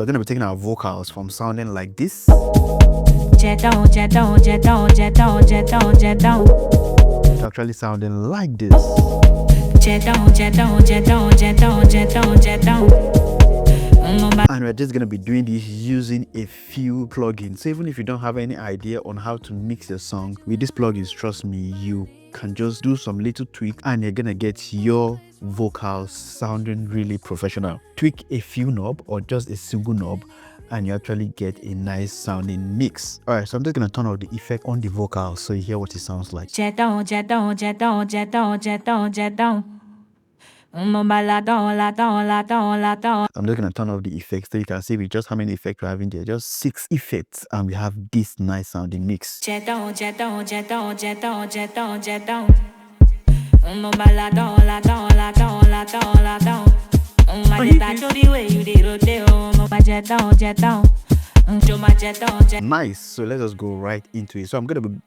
We're going to be taking our vocals from sounding like this to actually sounding like this. And we're just going to be doing this using a few plugins. So even if you don't have any idea on how to mix your song with these plugins, trust me, you can just do some little tweak and you're gonna get your vocals sounding really professional. Tweak a few knobs or just a single knob and you actually get a nice sounding mix. All right, so I'm just gonna turn off the effect on the vocals so you hear what it sounds like. I'm just gonna turn off the effects so you can see with just how many effects we're having there. Just 6 effects and we have this nice sounding mix. I'm nice, so let us go right into it. So I'm going to be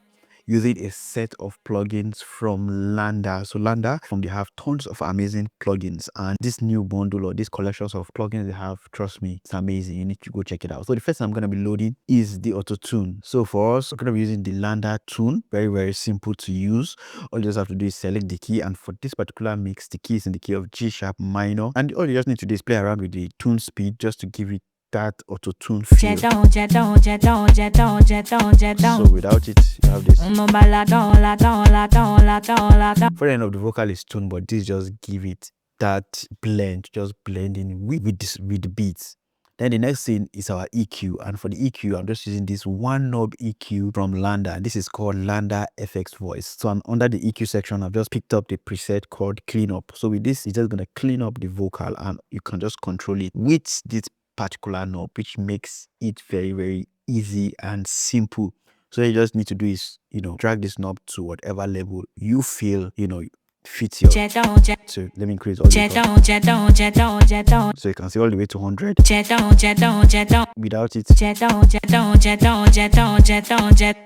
using a set of plugins from Landr. So Landr, they have tons of amazing plugins, and this new bundle or these collections of plugins they have, trust me, it's amazing. You need to go check it out. So the first thing I'm going to be loading is the auto tune. So for us, we're going to be using the Landr Tune. Very simple to use. All you just have to do is select the key, and for this particular mix, the key is in the key of G sharp minor, and all you just need to do is play around with the tune speed just to give it that auto tune feel. So without it, you have this. For the end of the vocal is tune, but this just give it that blend, just blending with the beats. Then the next thing is our EQ, and for the EQ, I'm just using this one knob EQ from Landr. This is called Landr FX Voice. So I'm under the EQ section. I've just picked up the preset called Clean Up. So with this, it's just gonna clean up the vocal, and you can just control it with this particular knob, which makes it very easy and simple. So all you just need to do is, drag this knob to whatever level you feel, fits your. So let me increase all the so you can see all the way to 100 without it.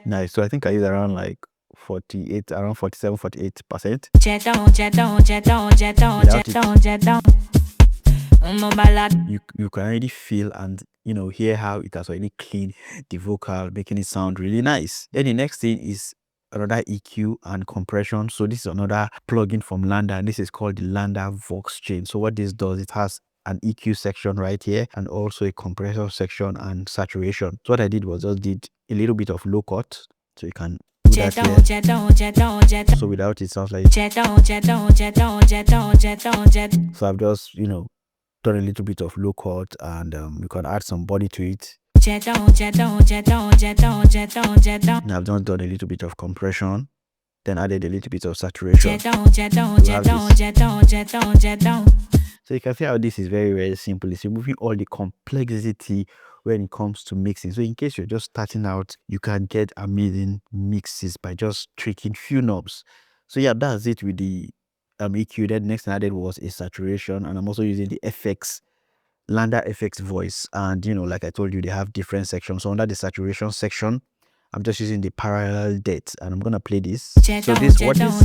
Nice. So I think I use around like 48, around 47-48%. You can already feel and hear how it has already cleaned the vocal, making it sound really nice. Then the next thing is another EQ and compression. So this is another plugin from Landr, and this is called the Landr Voxchain. So what this does, it has an EQ section right here and also a compressor section and saturation. So what I did was just did a little bit of low cut, so you can do that here. So without it sounds like. So I've just done a little bit of low cut, and you can add some body to it. And I've just done a little bit of compression, then added a little bit of saturation. So you can see how this is very simple. It's removing all the complexity when it comes to mixing. So in case you're just starting out, you can get amazing mixes by just tweaking few knobs. So yeah, that's it with the EQ. Then next thing I did was a saturation, and I'm also using the FX Landr FX Voice, and like I told you, they have different sections. So under the saturation section, I'm just using the parallel depth, and I'm gonna play this. So this what this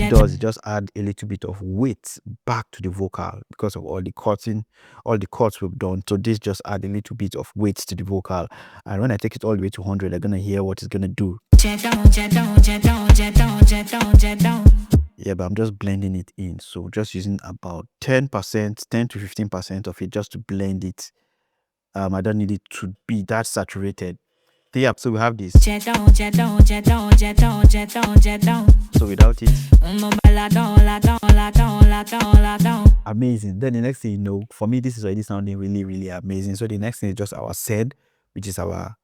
does, it just add a little bit of weight back to the vocal because of all the cuts we've done. So this just add a little bit of weight to the vocal, and when I take it all the way to 100, I'm gonna hear what it's gonna do. Yeah, but I'm just blending it in. So just using about 10%, 10 to 15% of it just to blend it. I don't need it to be that saturated. Yeah, so we have this. So without it, amazing. Then the next thing, for me, this is already sounding really amazing. So the next thing is just our send, which is our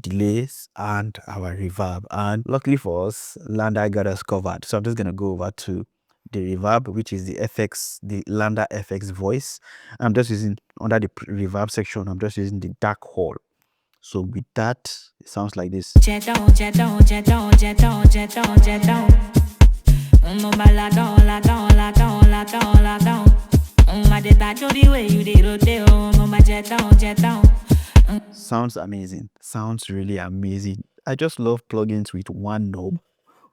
delays and our reverb, and luckily for us, Landr got us covered. So I'm just gonna go over to the reverb, which is the Landr FX Voice. I'm just using under the reverb section, I'm just using the dark hole. So with that, it sounds like this. Sounds amazing. Sounds really amazing. I just love plugins with one knob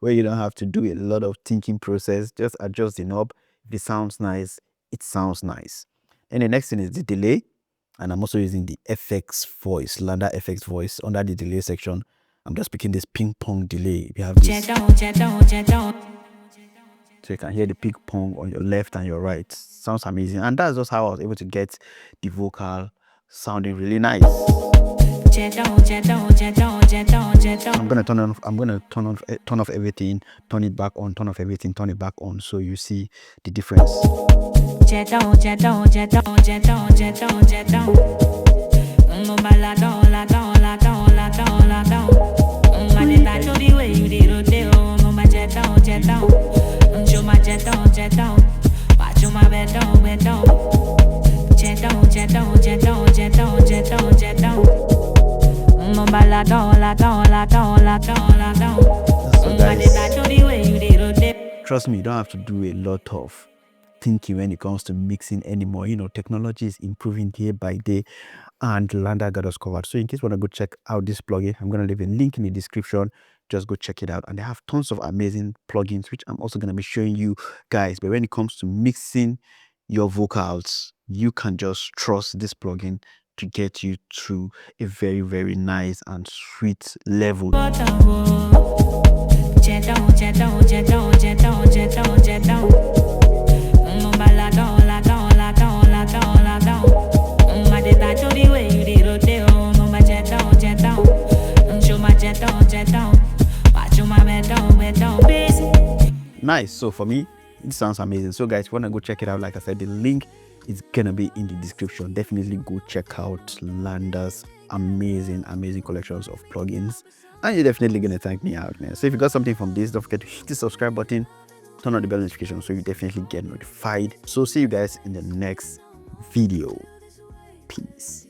where you don't have to do a lot of thinking process. Just adjust the knob. If it sounds nice, it sounds nice. And the next thing is the delay. And I'm also using the FX voice, Landr FX voice. Under the delay section, I'm just picking this ping pong delay. We have this. So you can hear the ping pong on your left and your right. Sounds amazing. And that's just how I was able to get the vocal sounding really nice. I'm gonna turn off everything, turn it back on, turn off everything, turn it back on, so you see the difference. So guys, trust me, you don't have to do a lot of thinking when it comes to mixing anymore. You know, technology is improving day by day, and Landr got us covered. So in case you want to go check out this plugin, I'm going to leave a link in the description. Just go check it out, and they have tons of amazing plugins, which I'm also going to be showing you guys. But when it comes to mixing your vocals, you can just trust this plugin to get you to a very, very nice and sweet level. Nice. So for me, it sounds amazing. So guys, if you want to go check it out, like I said, the link is gonna be in the description. Definitely go check out Landr's amazing collections of plugins, and you're definitely gonna thank me out, man. So if you got something from this, don't forget to hit the subscribe button, turn on the bell notification so you definitely get notified. So see you guys in the next video. Peace.